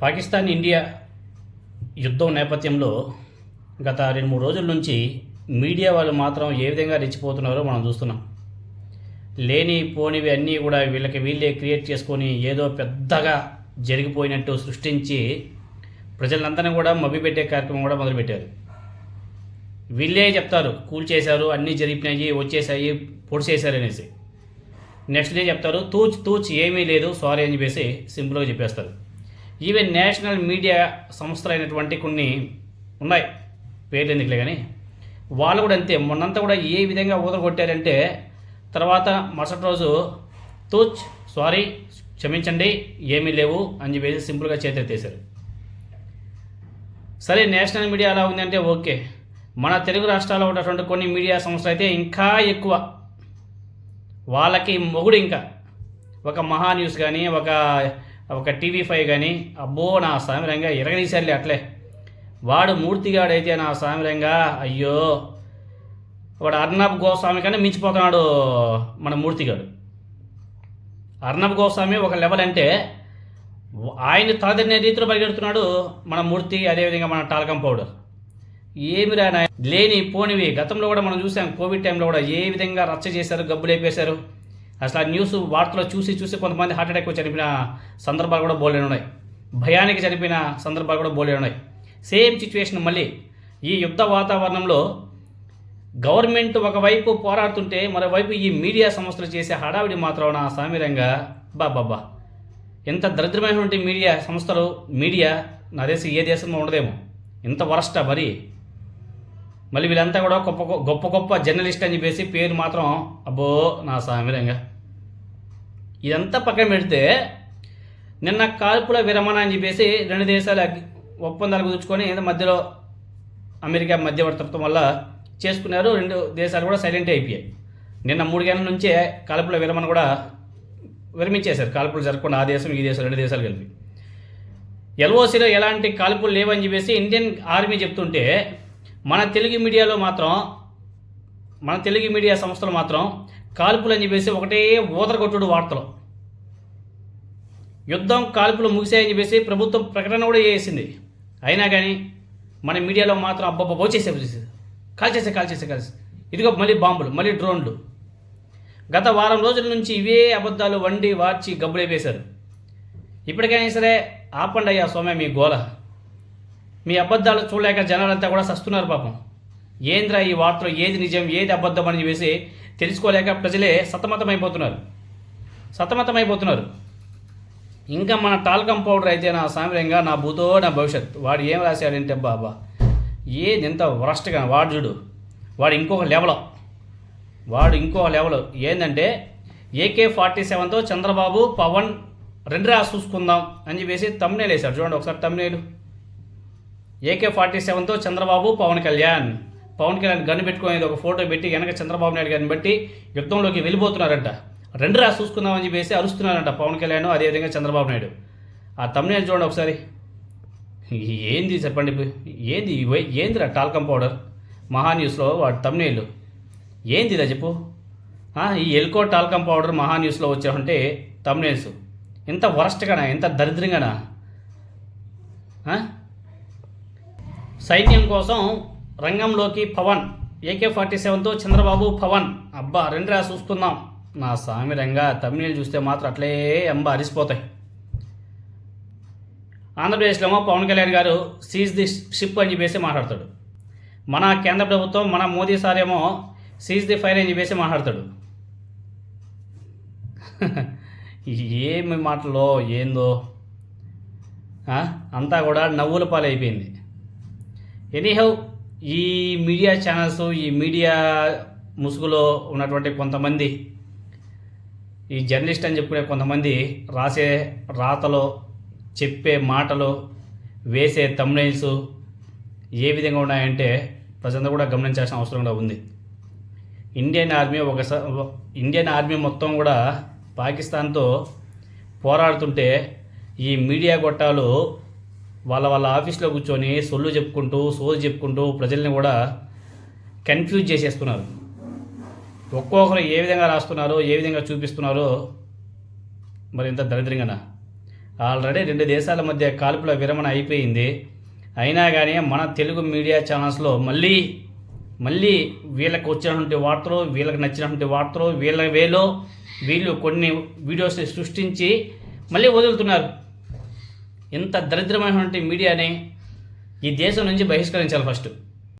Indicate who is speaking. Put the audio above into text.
Speaker 1: Pakistan India యుద్ధం నేపథ్యంలో గత 2-3 రోజుల నుంచి మీడియా వాళ్ళు మాత్రం ఏ విధంగా రెచ్చిపోతున్నారో మనం చూస్తున్నాం. లేని పోనివి అన్నీ కూడా వీళ్ళే క్రియేట్ చేసుకొని ఏదో పెద్దగా జరిగిపోయినట్టు సృష్టించి ప్రజలందరినీ కూడా మభ్యపెట్టే కార్యక్రమం కూడా మొదలుపెట్టారు. వీళ్ళే చెప్తారు కూల్ చేశారు, అన్నీ జరిగినాయి, వచ్చేసాయి, పొడి చేశారు అనేసి. నెక్స్ట్ డే చెప్తారు తూచ్ ఏమీ లేదు, సారీ అని చెప్పేసి సింపుల్గా చెప్పేస్తారు. ఈవెన్ నేషనల్ మీడియా సంస్థలు అయినటువంటి కొన్ని ఉన్నాయి, పేర్లు ఎందుకులే కానీ, వాళ్ళు కూడా అంతే. మొన్నంతా కూడా ఏ విధంగా ఊదరగొట్టారంటే తర్వాత మరుసటి రోజు తూచ్ సారీ క్షమించండి ఏమీ లేవు అని చెప్పేసి సింపుల్గా చేతెత్తేశారు. సరే, నేషనల్ మీడియా అలా ఉందంటే ఓకే. మన తెలుగు రాష్ట్రాల్లో ఉన్నటువంటి కొన్ని మీడియా సంస్థలు అయితే ఇంకా ఎక్కువ, వాళ్ళకి మొగుడు ఇంకా ఒక మహా న్యూస్ కానీ ఒక TV5 కానీ అబ్బో నా సామిరంగా ఎరగదీశారులే అట్లే. వాడు మూర్తిగాడైతే నా సామిరంగా అయ్యో, వాడు అర్నబ్ గోస్వామి కన్నా మించిపోతున్నాడు మన మూర్తిగాడు. అర్నబ్ గోస్వామి ఒక లెవెల్ అంటే ఆయన తలదన్నే రీతిలో పరిగెడుతున్నాడు మన మూర్తి, అదేవిధంగా మన టాల్కం పౌడర్. ఏమిరా లేని పోనివి. గతంలో కూడా మనం చూసాం, కోవిడ్ టైంలో కూడా ఏ విధంగా రచ్చ చేశారు, గబ్బులేపేశారు. అసలు ఆ న్యూస్ వార్తలో చూసి కొంతమంది హార్ట్ అటాక్ చనిపోయిన సందర్భాలు కూడా బోలే ఉన్నాయి, భయానికి చనిపోయిన సందర్భాలు కూడా బోలే ఉన్నాయి. సేమ్ సిచ్యువేషన్ మళ్ళీ ఈ యుద్ధ వాతావరణంలో గవర్నమెంట్ ఒకవైపు పోరాడుతుంటే మరోవైపు ఈ మీడియా సంస్థలు చేసే హడావిడి మాత్రం నా సామిరంగా బాబా, ఎంత దరిద్రమైనటువంటి మీడియా సంస్థలు, మీడియా నా దేశం ఏ దేశంలో ఉండదేమో, ఇంత వరస్ట మరి. మళ్ళీ వీళ్ళంతా కూడా గొప్ప జర్నలిస్ట్ అని చెప్పేసి పేరు మాత్రం అబ్బో నా సామిరంగా. ఇదంతా పక్కన పెడితే నిన్న కాల్పుల విరమణ అని చెప్పేసి 2 దేశాలు ఒప్పందాలు కుదుర్చుకొని మధ్యలో అమెరికా మధ్యవర్తిత్వం వల్ల చేసుకున్నారు. 2 దేశాలు కూడా సైలెంట్ అయిపోయాయి. నిన్న 3 గంటల నుంచే కాల్పుల విరమణ కూడా విరమించేశారు. కాల్పులు జరగకుండా ఆ దేశం ఈ దేశం 2 దేశాలు కలిపి. LOCలో ఎలాంటి కాల్పులు లేవని చెప్పేసి ఇండియన్ ఆర్మీ చెప్తుంటే మన తెలుగు మీడియా సంస్థలు మాత్రం కాల్పులు అని చెప్పేసి ఒకటే ఊదరగొట్టుడు వార్తలు. యుద్ధం కాల్పులు ముగిసాయని చెప్పేసి ప్రభుత్వం ప్రకటన కూడా చేసింది. అయినా కానీ మన మీడియాలో మాత్రం అబ్బబ్బో వచ్చేసేది, కాల్చేసే ఇదిగో మళ్ళీ బాంబులు, మళ్ళీ డ్రోన్లు. గత వారం రోజుల నుంచి ఇవే అబద్ధాలు వండి వార్చి గబ్బులేపేశారు. ఇప్పటికైనా సరే ఆపండి అయ్యా సోమ్య మీ గోల. మీ అబద్ధాలు చూడలేక జనాలంతా కూడా సస్తున్నారు పాపం. ఏంద్రా ఈ వార్తలు, ఏది నిజం ఏది అబద్ధం అని చెప్పేసి తెలుసుకోలేక ప్రజలే సతమతమైపోతున్నారు. ఇంకా మన టాల్కం పౌడర్ అయితే నా సామ్యంగా నా భూతో నా భవిష్యత్. వాడు ఏం రాశాడంటే బాబా ఏది ఎంత వరస్ట్గా. వాడు చూడు, వాడు ఇంకొక లెవెల్ ఏంటంటే AK-47తో చంద్రబాబు పవన్ 2 రాసి చూసుకుందాం అని చెప్పేసి తమ్నేల్ వేశాడు. చూడండి ఒకసారి తమ్నేలు. AK-47తో చంద్రబాబు పవన్ కళ్యాణ్ గన్ను పెట్టుకునేది ఒక ఫోటో పెట్టి వెనక చంద్రబాబు నాయుడు గారిని బట్టి యుద్ధంలోకి వెళ్ళిపోతున్నారంట. 2 రాసి చూసుకుందామని చెప్పేసి అరుస్తున్నారంట పవన్ కళ్యాణ్, అదేవిధంగా చంద్రబాబు నాయుడు. ఆ తమ్నేల్ చూడండి ఒకసారి. ఏంది చెప్పండి, ఏందిరా టాల్కం పౌడర్ మహాన్యూస్లో వాడు తమ్నేళ్ళు ఏందిరా చెప్పు. ఈ ఎల్కో టాల్కం పౌడర్ మహాన్యూస్లో వచ్చామంటే తమ్నేల్స్ ఎంత వరస్ట్గానా, ఎంత దరిద్రంగానా. సైన్యం కోసం రంగంలోకి పవన్, AK-47తో చంద్రబాబు పవన్. అబ్బా 2 రాసి చూసుకుందాం నా సామిరంగా. తమిళ చూస్తే మాత్రం అట్లే అరిసిపోతాయి. ఆంధ్రప్రదేశ్లో పవన్ కళ్యాణ్ గారు సీజ్ ది షిప్ అని చెప్పేసి మాట్లాడతాడు. మన కేంద్ర ప్రభుత్వం, మన మోదీ సార్ ఏమో సీజ్ ది ఫైర్ అని చెప్పేసి మాట్లాడతాడు. ఏమి మాటలో ఏందో అంతా కూడా నవ్వుల పాలైపోయింది. ఎనీహౌ, ఈ మీడియా ఛానల్స్, ఈ మీడియా ముసుగులో ఉన్నటువంటి కొంతమంది, ఈ జర్నలిస్ట్ అని చెప్పుకునే కొంతమంది రాసే రాతలో, చెప్పే మాటలు, వేసే థంబ్నెయిల్స్ ఏ విధంగా ఉన్నాయంటే ప్రజలందరూ కూడా గమనించాల్సిన అవసరం కూడా ఉంది. ఇండియన్ ఆర్మీ మొత్తం కూడా పాకిస్తాన్తో పోరాడుతుంటే ఈ మీడియా గొట్టాలు వాళ్ళ ఆఫీస్లో కూర్చొని సోది చెప్పుకుంటూ ప్రజల్ని కూడా కన్ఫ్యూజ్ చేసేస్తున్నారు. ఒక్కొక్కరు ఏ విధంగా రాస్తున్నారో, ఏ విధంగా చూపిస్తున్నారో మరి ఇంత దరిద్రంగానా. ఆల్రెడీ 2 దేశాల మధ్య కాల్పుల విరమణ అయిపోయింది. అయినా కానీ మన తెలుగు మీడియా ఛానల్స్లో మళ్ళీ వీళ్ళకి వచ్చినటువంటి వార్తలు, వీళ్ళకి నచ్చినటువంటి వార్తలు, వీళ్ళు కొన్ని వీడియోస్ని సృష్టించి మళ్ళీ వదులుతున్నారు. ఇంత దరిద్రమైనటువంటి మీడియాని ఈ దేశం నుంచి బహిష్కరించాలి ఫస్ట్.